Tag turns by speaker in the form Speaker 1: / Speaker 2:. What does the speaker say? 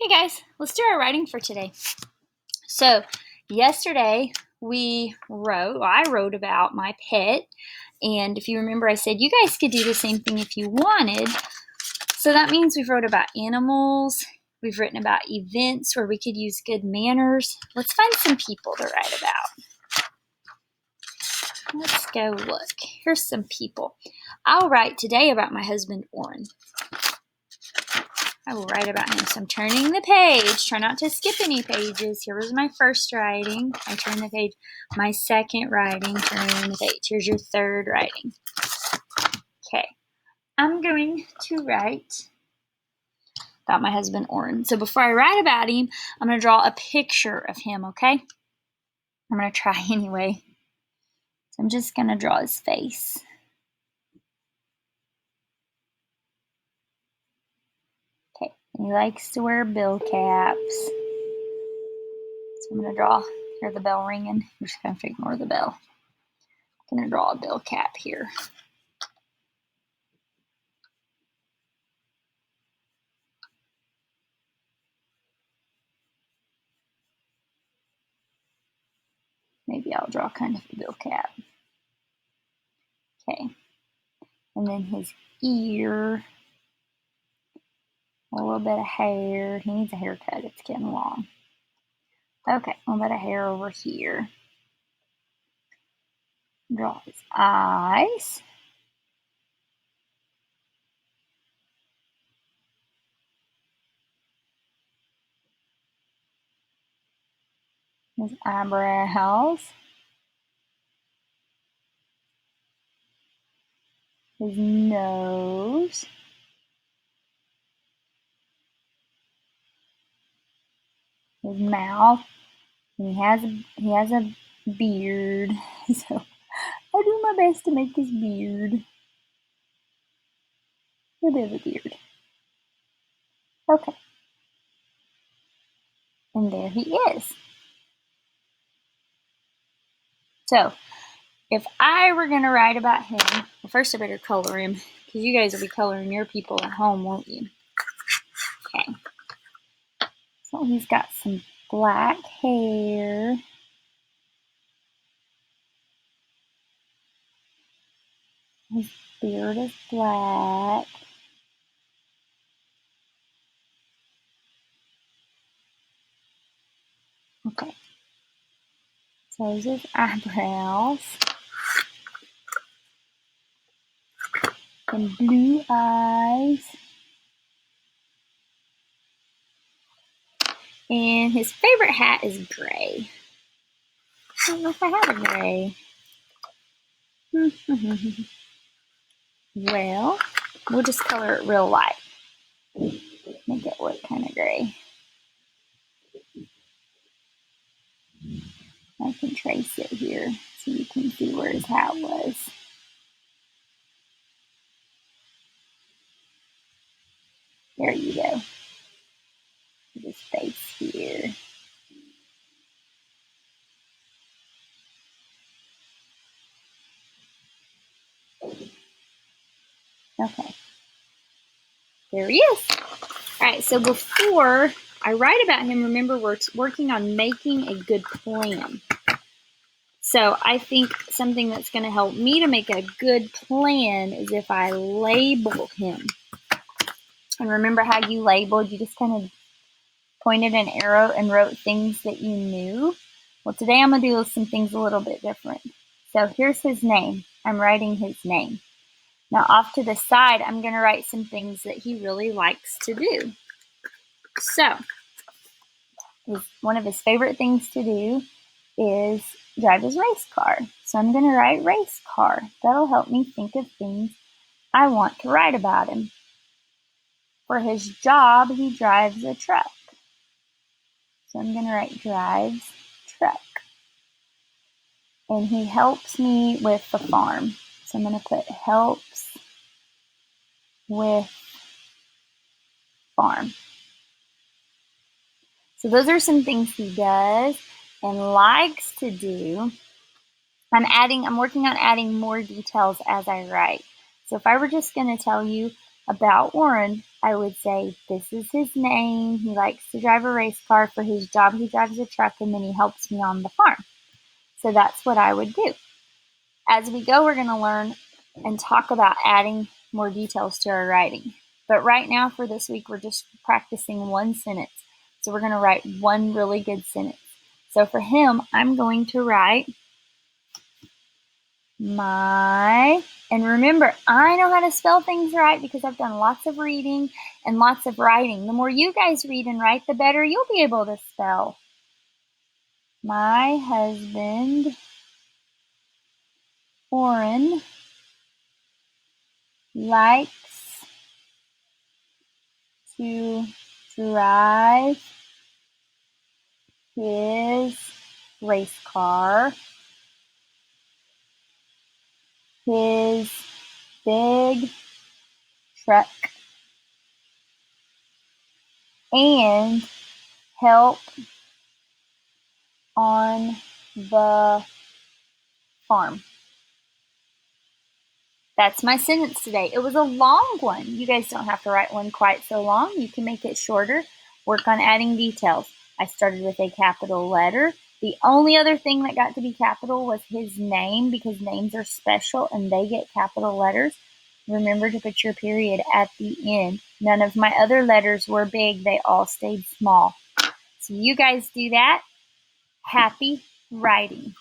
Speaker 1: Okay, guys, let's do our writing for today. So, yesterday I wrote about my pet. And if you remember, I said you guys could do the same thing if you wanted. So that means we've wrote about animals. We've written about events where we could use good manners. Let's find some people to write about. Let's go look. Here's some people. I'll write today about my husband, Orrin. I will write about him. So I'm turning the page. Try not to skip any pages. Here was my first writing. I turn the page. My second writing, turning the page. Here's your third writing. Okay. I'm going to write about my husband, Orrin. So before I write about him, I'm going to draw a picture of him, okay? I'm going to try anyway. So I'm just going to draw his face. Okay. He likes to wear bill caps. So I'm going to draw, hear the bell ringing. I'm just going to ignore the bell. I'm going to draw a bill cap here. Maybe I'll draw kind of a bill cap. Okay. And then his ear. A little bit of hair. He needs a haircut. It's getting long. Okay, a little bit of hair over here. Draw his eyes. His eyebrows. His nose. His mouth. And he has a beard. So I'll do my best to make his beard. A bit of a beard. Okay. And there he is. So, if I were going to write about him, well, first I better color him, because you guys will be coloring your people at home, won't you? Okay. So he's got some black hair. His beard is black. Okay. So there's his eyebrows. And blue eyes. And his favorite hat is gray. I don't know if I have a gray. Well, we'll just color it real light. Make it look kind of gray. I can trace it here so you can see where his hat was. There you go. His face here. Okay. There he is. All right, so before I write about him, remember we're working on making a good plan. So I think something that's going to help me to make a good plan is if I label him. And remember how you labeled, you just kind of pointed an arrow and wrote things that you knew. Well, today I'm going to do some things a little bit different. So here's his name. I'm writing his name. Now off to the side, I'm going to write some things that he really likes to do. So one of his favorite things to do is drive his race car. So I'm going to write race car. That'll help me think of things I want to write about him. For his job, he drives a truck. So I'm going to write drives truck. And he helps me with the farm. So I'm going to put helps with farm. So those are some things he does and likes to do. I'm working on adding more details as I write. So if I were just going to tell you about Orrin, I would say, this is his name. He likes to drive a race car. For his job, he drives a truck, and then he helps me on the farm. So that's what I would do. As we go, we're going to learn and talk about adding more details to our writing. But right now for this week, we're just practicing one sentence. So we're going to write one really good sentence. So for him, I'm going to write my, and remember, I know how to spell things right because I've done lots of reading and lots of writing. The more you guys read and write, the better you'll be able to spell. My husband, Orrin, likes to drive his race car, his big truck, and help on the farm. That's my sentence today. It was a long one. You guys don't have to write one quite so long. You can make it shorter. Work on adding details. I started with a capital letter. The only other thing that got to be capital was his name, because names are special and they get capital letters. Remember to put your period at the end. None of my other letters were big. They all stayed small. So you guys do that. Happy writing.